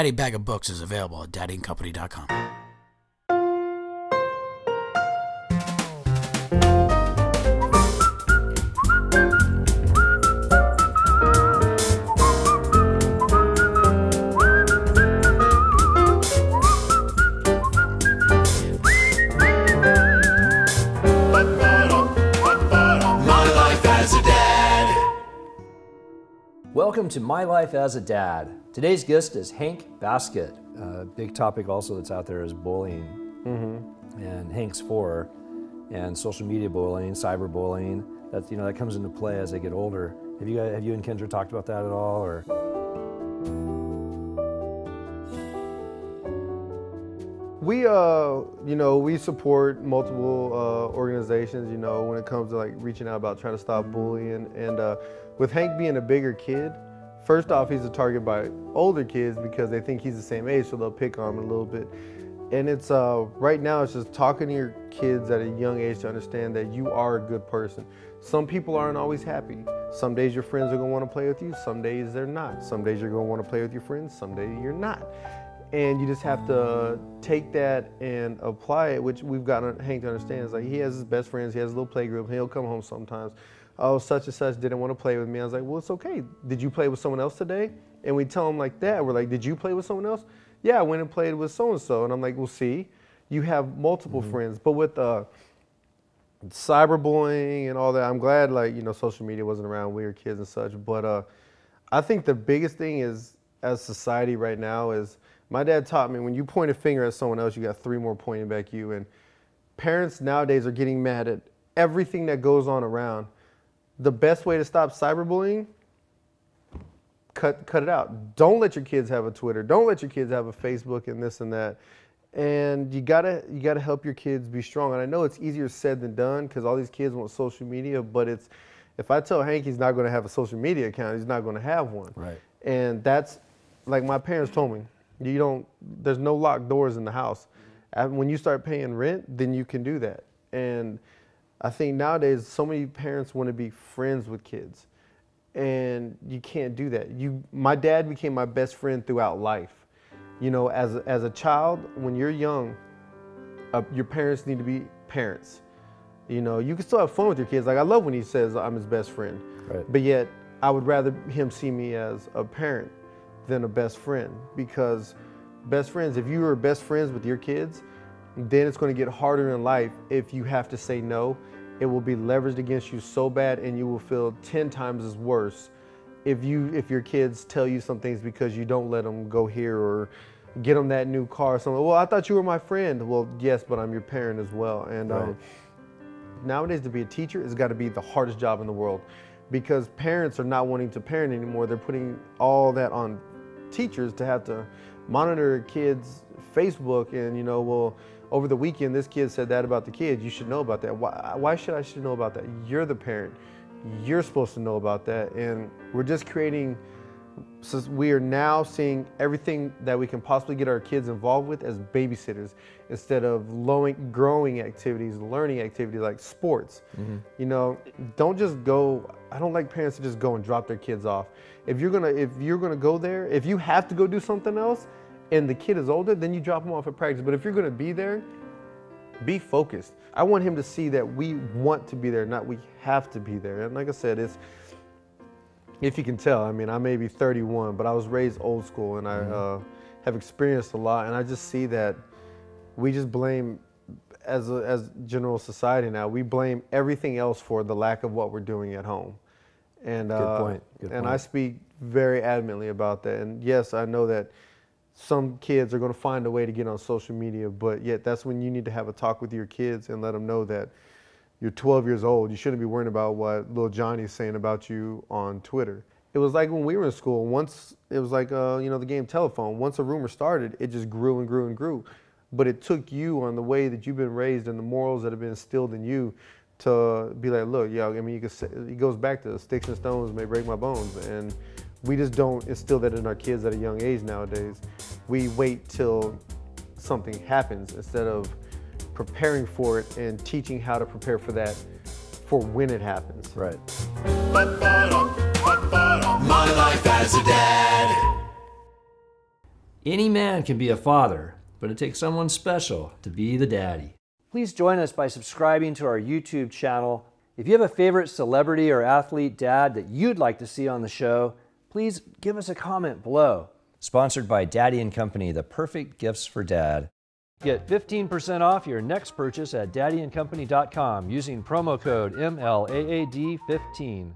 Daddy Bag of Books is available at daddyandcompany.com. Welcome to My Life as a Dad. Today's guest is Hank Baskett. A big topic also that's out there is bullying. And Hank's 4, and social media bullying, cyberbullying. That comes into play as they get older. Have you and Kendra talked about that at all, or? We support multiple organizations, when it comes to like reaching out about trying to stop bullying. And with Hank being a bigger kid, first off, he's a target by older kids because they think he's the same age, so they'll pick on him a little bit. And it's right now, it's just talking to your kids at a young age to understand that you are a good person. Some people aren't always happy. Some days your friends are gonna want to play with you, some days they're not. Some days you're gonna want to play with your friends, some days you're not. And you just have to take that and apply it, which we've got Hank to understand. It's like he has his best friends, he has a little play group, and he'll come home sometimes. Oh, such and such didn't want to play with me. I was like, well, it's okay. Did you play with someone else today? And we tell him like that. We're like, did you play with someone else? Yeah, I went and played with so-and-so. And I'm like, well, see, you have multiple friends. But with cyberbullying and all that, I'm glad social media wasn't around, we were kids and such. But I think the biggest thing is, as society right now, is my dad taught me when you point a finger at someone else, you got 3 more pointing back at you. And parents nowadays are getting mad at everything that goes on around. The best way to stop cyberbullying, cut it out. Don't let your kids have a Twitter. Don't let your kids have a Facebook and this and that. And you gotta help your kids be strong. And I know it's easier said than done because all these kids want social media, but if I tell Hank he's not gonna have a social media account, he's not gonna have one. Right. And that's, like my parents told me, there's no locked doors in the house. When you start paying rent, then you can do that. And I think nowadays so many parents want to be friends with kids, and you can't do that. My dad became my best friend throughout life. As a child, when you're young, your parents need to be parents. You can still have fun with your kids. Like I love when he says I'm his best friend, right. But yet I would rather him see me as a parent than a best friend, because best friends, if you are best friends with your kids, then it's going to get harder in life. If you have to say no, it will be leveraged against you so bad, and you will feel 10 times as worse if your kids tell you some things because you don't let them go here or get them that new car or something. Well, I thought you were my friend. Well, yes, but I'm your parent as well. And right. Nowadays, to be a teacher has got to be the hardest job in the world, because parents are not wanting to parent anymore. They're putting all that on teachers to have to monitor kids' Facebook and, well, over the weekend, this kid said that about the kids. You should know about that. Why should I know about that? You're the parent. You're supposed to know about that. And we're just we are now seeing everything that we can possibly get our kids involved with as babysitters instead of growing activities, learning activities like sports. Don't just go. I don't like parents to just go and drop their kids off. If you're gonna go there, if you have to go do something else, and the kid is older, then you drop him off at practice. But if you're gonna be there, be focused. I want him to see that we want to be there, not we have to be there. And like I said, if you can tell, I may be 31, but I was raised old school, and I have experienced a lot. And I just see that we just blame, as general society now, we blame everything else for the lack of what we're doing at home. And Good point. And I speak very adamantly about that. And yes, I know that some kids are going to find a way to get on social media, but yet that's when you need to have a talk with your kids and let them know that you're 12 years old. You shouldn't be worrying about what little Johnny's saying about you on Twitter. It was like when we were in school. Once it was like the game telephone. Once a rumor started, it just grew and grew and grew. But it took you on the way that you've been raised and the morals that have been instilled in you to be like, look, you can say, it goes back to sticks and stones may break my bones. And we just don't instill that in our kids at a young age nowadays. We wait till something happens instead of preparing for it and teaching how to prepare for that for when it happens. Right. My life as a dad. Any man can be a father, but it takes someone special to be the daddy. Please join us by subscribing to our YouTube channel. If you have a favorite celebrity or athlete dad that you'd like to see on the show, please give us a comment below. Sponsored by Daddy & Company, the perfect gifts for dad. Get 15% off your next purchase at daddyandcompany.com using promo code MLAAD15.